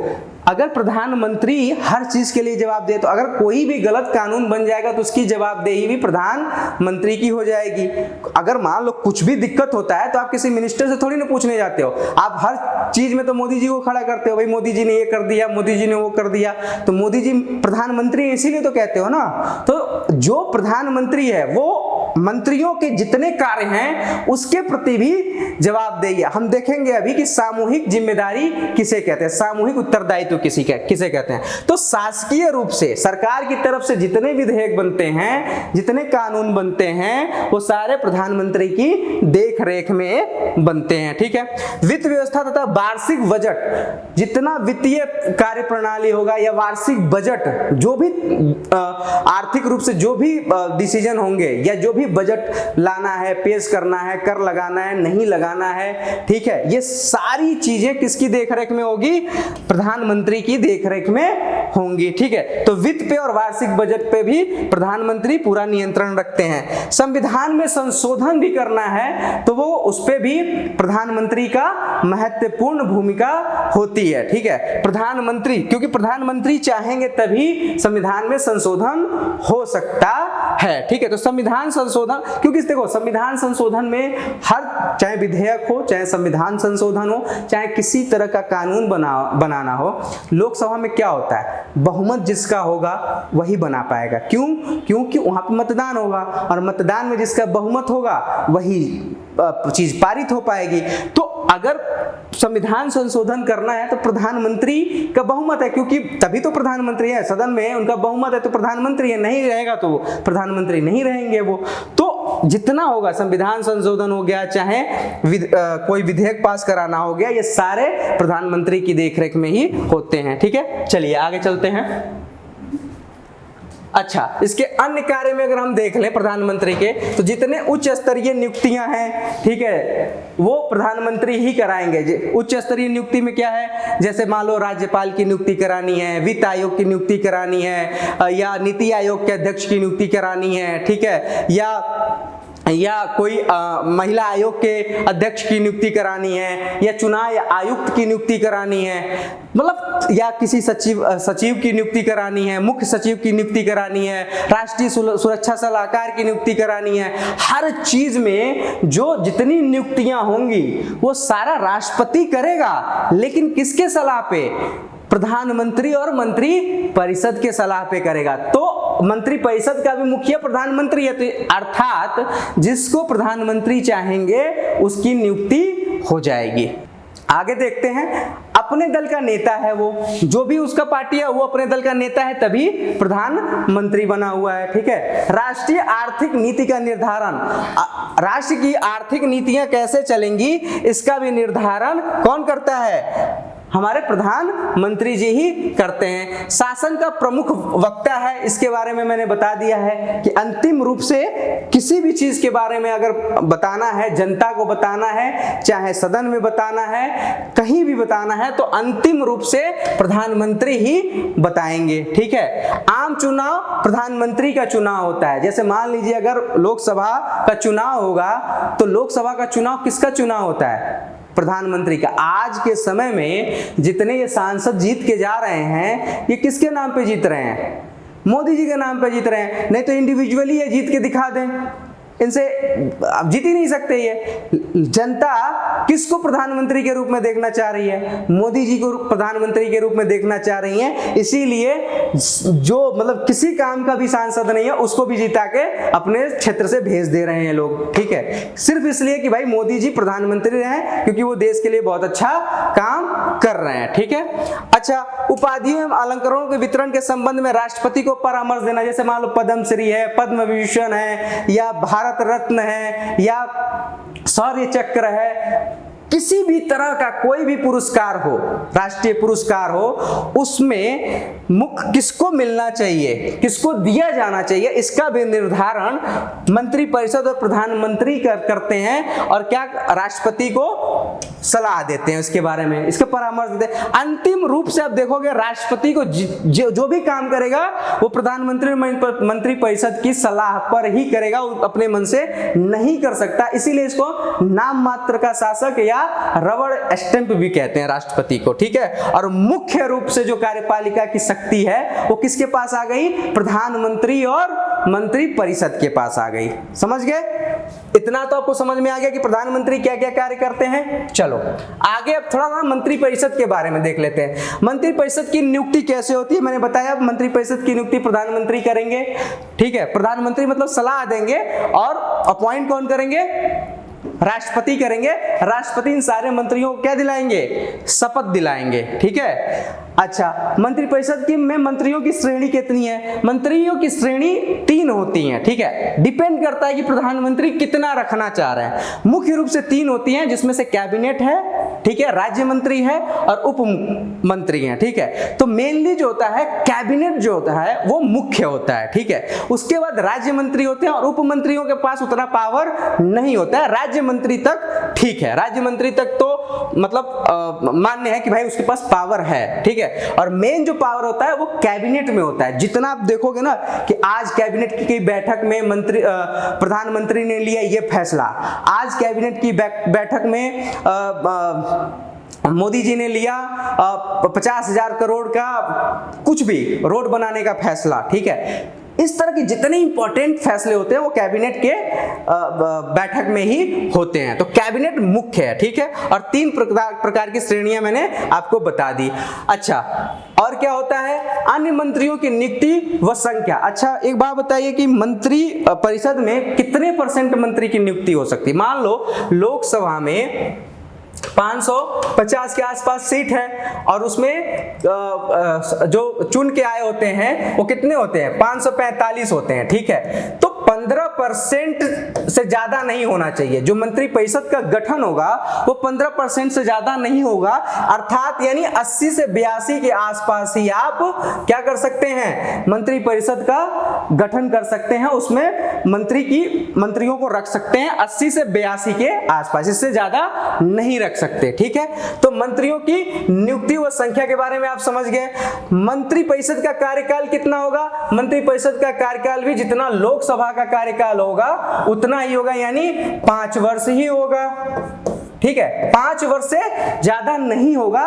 अगर प्रधानमंत्री हर चीज के लिए जवाब दे तो अगर कोई भी गलत कानून बन जाएगा तो उसकी जवाबदेही भी प्रधानमंत्री की हो जाएगी। अगर मान लो कुछ भी दिक्कत होता है तो आप किसी मिनिस्टर से थोड़ी ना पूछने जाते हो, आप हर चीज में तो मोदी जी को खड़ा करते हो, भाई मोदी जी ने ये कर दिया, मोदी जी ने वो कर दिया। तो मोदी जी प्रधानमंत्री इसीलिए तो कहते हो ना। तो जो प्रधानमंत्री है वो मंत्रियों के जितने कार्य हैं उसके प्रति भी जवाबदेही है। हम देखेंगे अभी कि सामूहिक जिम्मेदारी किसे कहते हैं, सामूहिक उत्तरदायित्व किसे कहते हैं। तो शासकीय रूप से सरकार की तरफ से जितने विधेयक बनते हैं, जितने कानून बनते हैं, वो सारे प्रधानमंत्री की देख रेख में बनते हैं। ठीक है। वित्त व्यवस्था तथा वार्षिक बजट, जितना वित्तीय कार्य प्रणाली होगा या वार्षिक बजट, जो भी आर्थिक रूप से जो भी डिसीजन होंगे या जो भी बजट लाना है, पेश करना है, कर लगाना है, नहीं लगाना है, ठीक है, ये सारी चीजें किसकी देखरेख में होगी? प्रधानमंत्री की देखरेख में होंगी। ठीक है। तो वित्त पे और वार्षिक बजट पे भी प्रधानमंत्री पूरा नियंत्रण रखते हैं। संविधान में संशोधन भी करना है तो वो उस पे भी प्रधानमंत्री का महत्वपूर्ण भूमिका होती है। ठीक है। प्रधानमंत्री, क्योंकि प्रधानमंत्री चाहेंगे तभी संविधान में संशोधन हो सकता है। ठीक है। तो संविधान संशोधन, क्योंकि देखो संविधान संशोधन में हर, चाहे विधेयक हो, चाहे संविधान संशोधन हो, चाहे किसी तरह का कानून बनाना हो, लोकसभा में क्या होता है? बहुमत जिसका होगा वही बना पाएगा। क्यों? क्योंकि वहां पे मतदान होगा और मतदान में जिसका बहुमत होगा वही चीज पारित हो पाएगी। तो अगर संविधान संशोधन करना है तो प्रधानमंत्री का बहुमत है, क्योंकि तभी तो प्रधानमंत्री है, सदन में उनका बहुमत है तो प्रधानमंत्री है, नहीं रहेगा तो प्रधानमंत्री नहीं रहेंगे वो। तो जितना होगा, संविधान संशोधन हो गया, चाहे कोई विधेयक पास कराना हो गया, ये सारे प्रधानमंत्री की देखरेख में ही होते हैं। ठीक है। चलिए आगे चलते हैं। अच्छा, इसके अन्य कार्य में अगर हम देख लें प्रधानमंत्री के, तो जितने उच्च स्तरीय नियुक्तियां हैं, ठीक है, वो प्रधानमंत्री ही कराएंगे। उच्च स्तरीय नियुक्ति में क्या है? जैसे मान लो राज्यपाल की नियुक्ति करानी है, वित्त आयोग की नियुक्ति करानी है, या नीति आयोग के अध्यक्ष की नियुक्ति करानी है, ठीक है, या कोई महिला आयोग के अध्यक्ष की नियुक्ति करानी है, या चुनाव आयुक्त की नियुक्ति करानी है, मतलब या किसी सचिव की नियुक्ति करानी है, मुख्य सचिव की नियुक्ति करानी है, राष्ट्रीय सुरक्षा सलाहकार की नियुक्ति करानी है। हर चीज में जो जितनी नियुक्तियां होंगी वो सारा राष्ट्रपति करेगा, लेकिन किसके सलाह पे? प्रधानमंत्री और मंत्री परिषद के सलाह पे करेगा। तो मंत्री परिषद का भी मुखिया प्रधानमंत्री है, तो अर्थात जिसको प्रधानमंत्री चाहेंगे उसकी नियुक्ति हो जाएगी। आगे देखते हैं। अपने दल का नेता है वो, जो भी उसका पार्टी है वो अपने दल का नेता है, तभी प्रधानमंत्री बना हुआ है। ठीक है। राष्ट्रीय आर्थिक नीति का निर्धारण, राष्ट्र की आर्थिक नीतियां कैसे चलेंगी इसका भी निर्धारण कौन करता है? हमारे प्रधानमंत्री जी ही करते हैं। शासन का प्रमुख वक्ता है, इसके बारे में मैंने बता दिया है कि अंतिम रूप से किसी भी चीज के बारे में अगर बताना है, जनता को बताना है, चाहे सदन में बताना है, कहीं भी बताना है, तो अंतिम रूप से प्रधानमंत्री ही बताएंगे। ठीक है, आम चुनाव प्रधानमंत्री का चुनाव होता है। जैसे मान लीजिए अगर लोकसभा का चुनाव होगा तो लोकसभा का चुनाव किसका चुनाव होता है? प्रधानमंत्री का। आज के समय में जितने ये सांसद जीत के जा रहे हैं, ये किसके नाम पे जीत रहे हैं? मोदी जी के नाम पे जीत रहे हैं। नहीं तो इंडिविजुअली ये जीत के दिखा दें, इनसे आप जीत ही नहीं सकते। ये जनता किसको प्रधानमंत्री के रूप में देखना चाह रही है? मोदी जी को प्रधानमंत्री के रूप में देखना चाह रही है। इसीलिए जो मतलब किसी काम का भी सांसद नहीं है उसको भी जिता के अपने क्षेत्र से भेज दे रहे हैं लोग। ठीक है, सिर्फ इसलिए कि भाई मोदी जी प्रधानमंत्री रहे, क्योंकि वो देश के लिए बहुत अच्छा काम कर रहे हैं। ठीक है, अच्छा, उपाधियों एवं अलंकरणों के वितरण के संबंध में राष्ट्रपति को परामर्श देना। जैसे मान लो पद्मश्री है, पद्म विभूषण है, या भारत रत्न है, या शौर्य चक्र है, किसी भी तरह का कोई भी पुरस्कार हो, राष्ट्रीय पुरस्कार हो, उसमें मुख्य किसको मिलना चाहिए, किसको दिया जाना चाहिए, इसका भी निर्धारण मंत्रिपरिषद और प्रधानमंत्री करते हैं। और क्या राष्ट्रपति को सलाह देते हैं इसके बारे में, इसका परामर्श देते हैं। अंतिम रूप से आप देखोगे राष्ट्रपति को जो भी काम करेगा वो प्रधानमंत्री मंत्रिपरिषद की सलाह पर ही करेगा, अपने मन से नहीं कर सकता। इसीलिए इसको नाम मात्र का शासक या रबड़ स्टैंप भी कहते हैं राष्ट्रपति को। ठीक है, और मुख्य रूप से जो कार्यपालिका की शक्ति है वो किसके पास आ गई? प्रधानमंत्री और मंत्रिपरिषद के पास आ गई। समझ गए? इतना तो आपको समझ में आ गया कि प्रधानमंत्री क्या क्या कार्य करते हैं। चलो आगे अब थोड़ा ना मंत्रिपरिषद के बारे में देख लेते हैं। मंत्रिपरिषद की नियुक्ति कैसे होती है? मैंने बताया मंत्रिपरिषद की नियुक्ति प्रधानमंत्री करेंगे। ठीक है, प्रधानमंत्री मतलब सलाह देंगे, और अपॉइंट कौन करेंगे? राष्ट्रपति करेंगे। राष्ट्रपति इन सारे मंत्रियों को क्या दिलाएंगे? शपथ दिलाएंगे। ठीक है, अच्छा, मंत्रिपरिषद की में मंत्रियों की श्रेणी कितनी है? मंत्रियों की श्रेणी 3 होती है। ठीक है, डिपेंड करता है कि प्रधानमंत्री कितना रखना चाह रहे हैं। मुख्य रूप से 3 होती हैं, जिसमें से कैबिनेट है, ठीक है, राज्य मंत्री है और उप मंत्री है। ठीक है, तो मेनली जो होता है कैबिनेट जो होता है वो मुख्य होता है। ठीक है, उसके बाद राज्य मंत्री होते हैं और उप मंत्रियों के पास उतना पावर नहीं होता है। राज्य मंत्री तक ठीक है, राज्य मंत्री तक तो मतलब मान्य है कि भाई उसके पास पावर है। ठीक है, और मेन जो पावर होता है वो कैबिनेट में होता है। जितना आप देखोगे ना कि आज कैबिनेट की बैठक में प्रधानमंत्री ने लिया ये फैसला, आज कैबिनेट की बैठक में मोदी जी ने लिया 50,000 करोड़ का कुछ भी रोड बनाने का फैसला। ठीक है, इस तरह के जितने इंपॉर्टेंट फैसले होते हैं वो कैबिनेट के बैठक में ही होते हैं। तो कैबिनेट मुख्य है। ठीक है, और 3 प्रकार की श्रेणियां मैंने आपको बता दी। अच्छा, और क्या होता है? अन्य मंत्रियों की नियुक्ति व संख्या। अच्छा, एक बात बताइए कि मंत्री परिषद में कितने % मंत्री की नियुक्ति हो सकती है? मान लो लोकसभा में 550 के आसपास सीट है और उसमें जो चुन के आए होते हैं वो कितने होते हैं? 545 होते हैं। ठीक है, तो 15% से ज्यादा नहीं होना चाहिए। जो मंत्रिपरिषद का गठन होगा वो 15% से ज्यादा नहीं होगा, अर्थात यानी 80 से 82 के आसपास ही आप क्या कर सकते हैं? मंत्रिपरिषद का गठन कर सकते हैं, उसमें मंत्रियों को रख सकते हैं 80 से 82 के आसपास, इससे ज्यादा नहीं रख सकते। ठीक है, तो मंत्रियों की नियुक्ति व संख्या के बारे में आप समझ गए। मंत्रिपरिषद का कार्यकाल कितना होगा? मंत्रिपरिषद का कार्यकाल भी जितना लोकसभा का कार्यकाल होगा उतना ही होगा, यानी 5 वर्ष ही होगा। ठीक है, 5 वर्ष से ज्यादा नहीं होगा।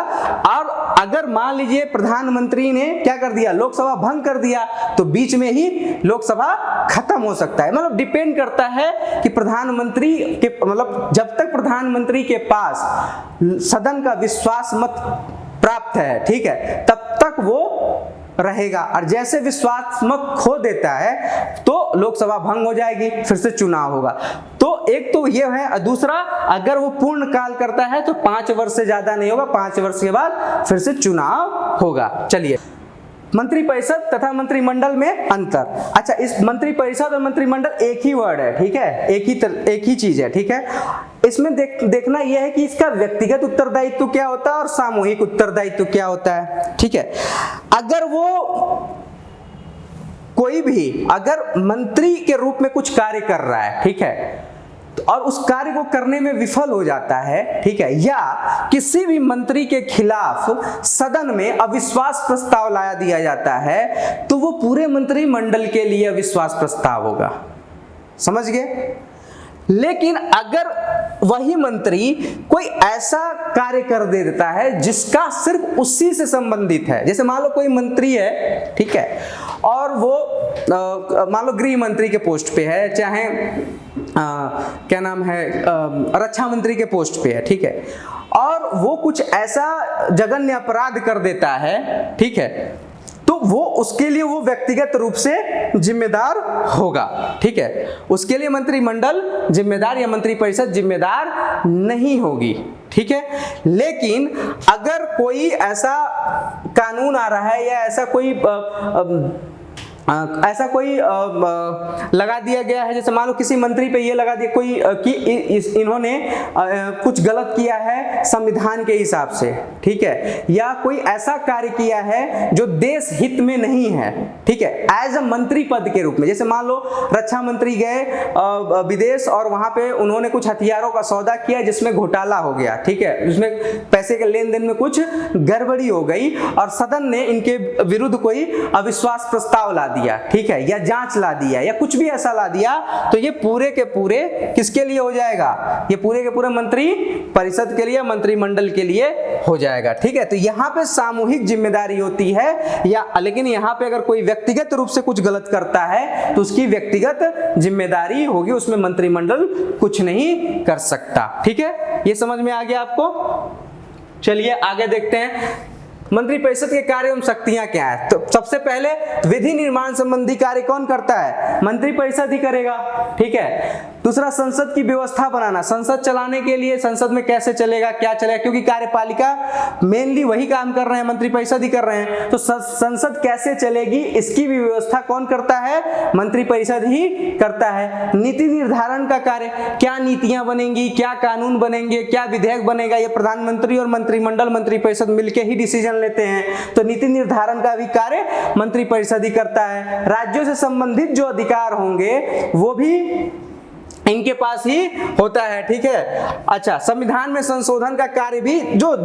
और अगर मान लीजिए प्रधानमंत्री ने क्या कर दिया? लोकसभा भंग कर दिया, तो बीच में ही लोकसभा खत्म हो सकता है। मतलब डिपेंड करता है कि प्रधानमंत्री के मतलब जब तक प्रधानमंत्री के पास सदन का विश्वास मत प्राप्त है, ठीक है, तब तक वो रहेगा। और जैसे विश्वास मत खो देता है तो लोकसभा भंग हो जाएगी, फिर से चुनाव होगा। तो एक तो ये है, दूसरा अगर वो पूर्ण काल करता है तो 5 वर्ष से ज्यादा नहीं होगा, 5 वर्ष के बाद फिर से चुनाव होगा। चलिए, मंत्रिपरिषद तथा मंत्रिमंडल में अंतर। अच्छा, इस मंत्रिपरिषद और मंत्रिमंडल एक ही वर्ड है। ठीक है, एक ही चीज है। ठीक है, इसमें देखना यह है कि इसका व्यक्तिगत उत्तरदायित्व क्या होता है और सामूहिक उत्तरदायित्व क्या होता है। ठीक है, अगर वो कोई भी अगर मंत्री के रूप में कुछ कार्य कर रहा है, ठीक है, और उस कार्य को करने में विफल हो जाता है, ठीक है, या किसी भी मंत्री के खिलाफ सदन में अविश्वास प्रस्ताव लाया दिया जाता है, तो वो पूरे मंत्रिमंडल के लिए अविश्वास प्रस्ताव होगा। समझ गए? लेकिन अगर वही मंत्री कोई ऐसा कार्य कर देता है जिसका सिर्फ उसी से संबंधित है, जैसे मान लो कोई मंत्री है, ठीक है, और वो मान लो गृह मंत्री के पोस्ट पे है, चाहे क्या नाम है, रक्षा मंत्री के पोस्ट पे है, ठीक है, और वो कुछ ऐसा जघन्य अपराध कर देता है, ठीक है, तो वो उसके लिए वो व्यक्तिगत रूप से जिम्मेदार होगा। ठीक है, उसके लिए मंत्रिमंडल जिम्मेदार या मंत्रिपरिषद जिम्मेदार नहीं होगी। ठीक है, लेकिन अगर कोई ऐसा कानून आ रहा है या ऐसा कोई लगा दिया गया है, जैसे मान लो किसी मंत्री पे ये लगा दिया कोई कि इन्होंने कुछ गलत किया है संविधान के हिसाब से, ठीक है, या कोई ऐसा कार्य किया है जो देश हित में नहीं है, ठीक है, एज अ मंत्री पद के रूप में, जैसे मान लो रक्षा मंत्री गए विदेश और वहां पे उन्होंने कुछ हथियारों का सौदा किया जिसमें घोटाला हो गया, ठीक है, उसमें पैसे के लेन देन में कुछ गड़बड़ी हो गई और सदन ने इनके विरुद्ध कोई अविश्वास प्रस्ताव ला दिया, ठीक है, या जांच ला दिया या कुछ भी ऐसा ला दिया, तो ये पूरे के पूरे किसके लिए हो जाएगा? ये पूरे के पूरे मंत्री परिषद के लिए, मंत्रिमंडल के लिए हो जाएगा। ठीक है, तो यहाँ पे सामूहिक जिम्मेदारी होती है, या लेकिन यहाँ पे अगर कोई व्यक्तिगत रूप से कुछ गलत करता है तो उसकी व्यक्तिगत जिम्मेदारी होगी, उसमें मंत्रिमंडल कुछ नहीं कर सकता। ठीक है, ये समझ में आ गया आपको? चलिए आगे देखते हैं मंत्रिपरिषद के कार्य एवं शक्तियां क्या है। तो सबसे पहले विधि निर्माण संबंधी कार्य कौन करता है? मंत्रिपरिषद ही करेगा। ठीक है, दूसरा संसद की व्यवस्था बनाना, संसद चलाने के लिए संसद में कैसे चलेगा, क्या चलेगा, क्योंकि कार्यपालिका मेनली वही काम कर रहे हैं, मंत्रिपरिषद ही कर रहे हैं, तो संसद कैसे चलेगी इसकी भी व्यवस्था कौन करता है? मंत्रिपरिषद ही करता है। नीति निर्धारण का कार्य, क्या नीतियां बनेंगी, क्या कानून बनेंगे, क्या विधेयक बनेगा, ये प्रधानमंत्री और मंत्रिमंडल मंत्रिपरिषद मिलकर ही डिसीजन लेते हैं, तो नीति निर्धारण का भी कार्य मंत्रिपरिषद ही करता है। राज्यों से संबंधित जो अधिकार होंगे वो भी इनके पास ही होता है। ठीक है, अच्छा, संविधान में संशोधन का कार्य भी जो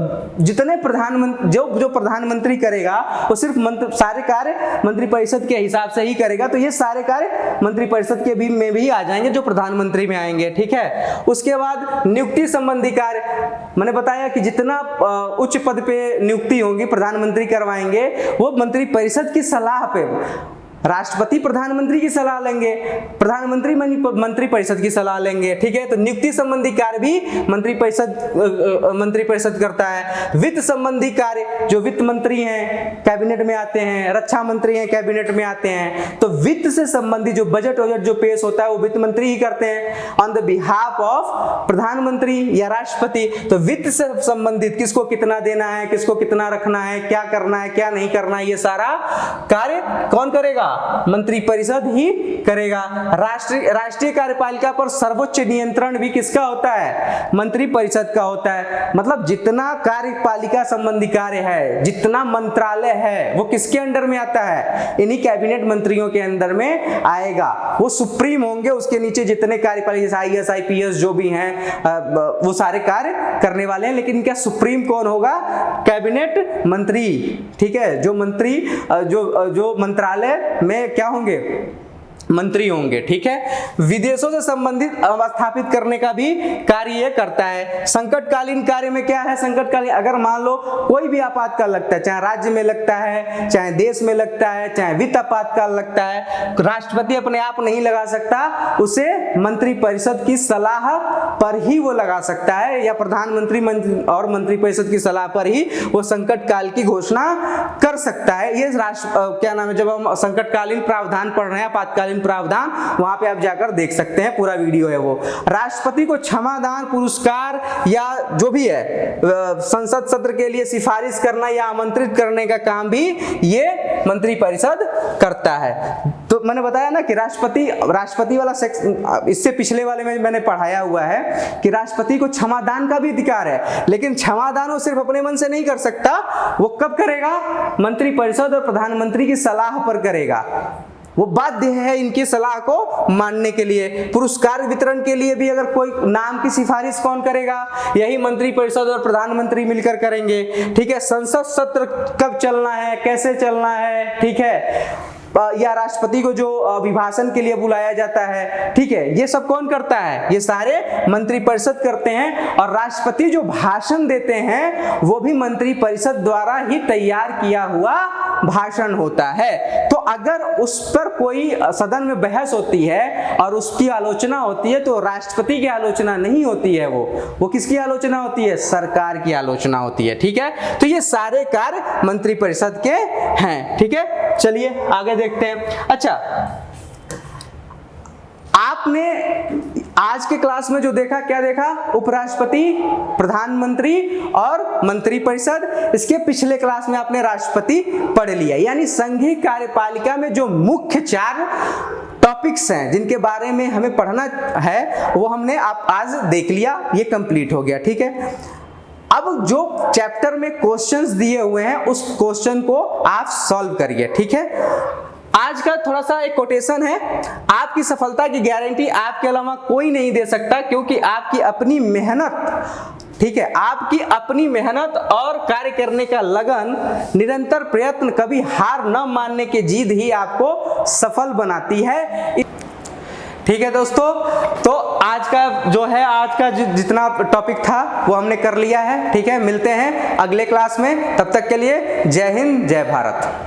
प्रधानमंत्री करेगा वो सिर्फ सारे कार्य मंत्रिपरिषद के हिसाब से ही करेगा, तो ये सारे कार्य मंत्रिपरिषद के भी में भी आ जाएंगे जो प्रधानमंत्री में आएंगे। ठीक है, उसके बाद नियुक्ति संबंधी कार्य, मैंने बताया कि जितना उच्च पद पे नियुक्ति होगी प्रधानमंत्री करवाएंगे, वो मंत्रिपरिषद की सलाह पे, राष्ट्रपति प्रधानमंत्री की सलाह लेंगे, प्रधानमंत्री मंत्रिपरिषद की सलाह लेंगे। ठीक है, तो नियुक्ति संबंधी कार्य भी मंत्रिपरिषद करता है। वित्त संबंधी कार्य, जो वित्त मंत्री हैं कैबिनेट में आते हैं, रक्षा मंत्री हैं कैबिनेट में आते हैं, तो वित्त से संबंधित जो बजट जो पेश होता है वो वित्त मंत्री ही करते हैं ऑन द बिहाफ ऑफ प्रधानमंत्री या राष्ट्रपति। तो वित्त से संबंधित किसको कितना देना है, किसको कितना रखना है, क्या करना है, क्या नहीं करना है, ये सारा कार्य कौन करेगा? मंत्रिपरिषद ही करेगा। राष्ट्रीय कार्यपालिका पर सर्वोच्च नियंत्रण भी किसका होता है? मंत्रिपरिषद का होता है। मतलब जितना कार्यपालिका संबंधी कार्य है, जितना मंत्रालय है, वो किसके अंडर में आता है? इन्हीं कैबिनेट मंत्रियों के अंदर में आएगा। वो सुप्रीम होंगे, उसके नीचे जितने कार्यपालिका IAS IPS जो भी हैं वो सारे कार्य करने वाले हैं, लेकिन क्या सुप्रीम कौन होगा? कैबिनेट मंत्री। ठीक है, जो मंत्री जो मंत्रालय में क्या होंगे? मंत्री होंगे। ठीक है, विदेशों से संबंधित स्थापित करने का भी कार्य ये करता है। संकटकालीन कार्य में क्या है? संकटकालीन, अगर मान लो कोई भी आपातकाल लगता है, चाहे राज्य में लगता है, चाहे देश में लगता है, चाहे वित्त आपातकाल लगता है, राष्ट्रपति अपने आप नहीं लगा सकता, उसे मंत्रिपरिषद की सलाह पर ही वो लगा सकता है, या प्रधानमंत्री और मंत्रिपरिषद की सलाह पर ही वो संकट काल की घोषणा कर सकता है। ये क्या नाम है, जब हम संकटकालीन प्रावधान पढ़ रहे हैं, आपातकालीन ऑनलाइन प्रावधान, वहां पे आप जाकर देख सकते हैं, पूरा वीडियो है वो। राष्ट्रपति को क्षमादान पुरस्कार या जो भी है संसद सत्र के लिए सिफारिश करना या आमंत्रित करने का काम भी ये मंत्रिपरिषद करता है। तो मैंने बताया ना कि राष्ट्रपति वाला सेक्शन, इससे पिछले वाले में मैंने पढ़ाया हुआ है कि राष्ट्रपति को क्षमादान का भी अधिकार है, लेकिन क्षमादान वो सिर्फ अपने मन से नहीं कर सकता, वो कब करेगा? मंत्रिपरिषद और प्रधानमंत्री की सलाह पर करेगा। वो बाध्य है इनकी सलाह को मानने के लिए। पुरस्कार वितरण के लिए भी अगर कोई नाम की सिफारिश कौन करेगा? यही मंत्रिपरिषद और प्रधानमंत्री मिलकर करेंगे। ठीक है, संसद सत्र कब चलना है, कैसे चलना है, ठीक है, या राष्ट्रपति को जो अभिभाषण के लिए बुलाया जाता है, ठीक है, ये सब कौन करता है? ये सारे मंत्रिपरिषद करते हैं। और राष्ट्रपति जो भाषण देते हैं वो भी मंत्रिपरिषद द्वारा ही तैयार किया हुआ भाषण होता है। तो अगर उस पर कोई सदन में बहस होती है और उसकी आलोचना होती है तो राष्ट्रपति की आलोचना नहीं होती है, वो किसकी आलोचना होती है? सरकार की आलोचना होती है। ठीक है, तो ये सारे कार्य मंत्रिपरिषद के हैं। ठीक है, चलिए आगे देखते हैं। अच्छा, आपने आज के क्लास में जो देखा, क्या देखा? उपराष्ट्रपति, प्रधानमंत्री और मंत्रिपरिषद। इसके पिछले क्लास में आपने राष्ट्रपति पढ़ लिया। यानी संघीय कार्यपालिका में जो मुख्य 4 टॉपिक्स हैं जिनके बारे में हमें पढ़ना है वो हमने आप आज देख लिया, ये कंप्लीट हो गया। ठीक है, अब जो चैप्टर में क्वेश्चंस दिए हुए हैं उस क्वेश्चन को आप सॉल्व करिए। ठीक है, आज का थोड़ा सा एक कोटेशन है, आपकी सफलता की गारंटी आपके अलावा कोई नहीं दे सकता, क्योंकि आपकी अपनी मेहनत, ठीक है, आपकी अपनी मेहनत और कार्य करने का लगन, निरंतर प्रयत्न, कभी हार न मानने की जिद ही आपको सफल बनाती है। ठीक है दोस्तों, तो आज का जो है, आज का जितना टॉपिक था वो हमने कर लिया है। ठीक है, मिलते हैं अगले क्लास में, तब तक के लिए जय हिंद, जय भारत।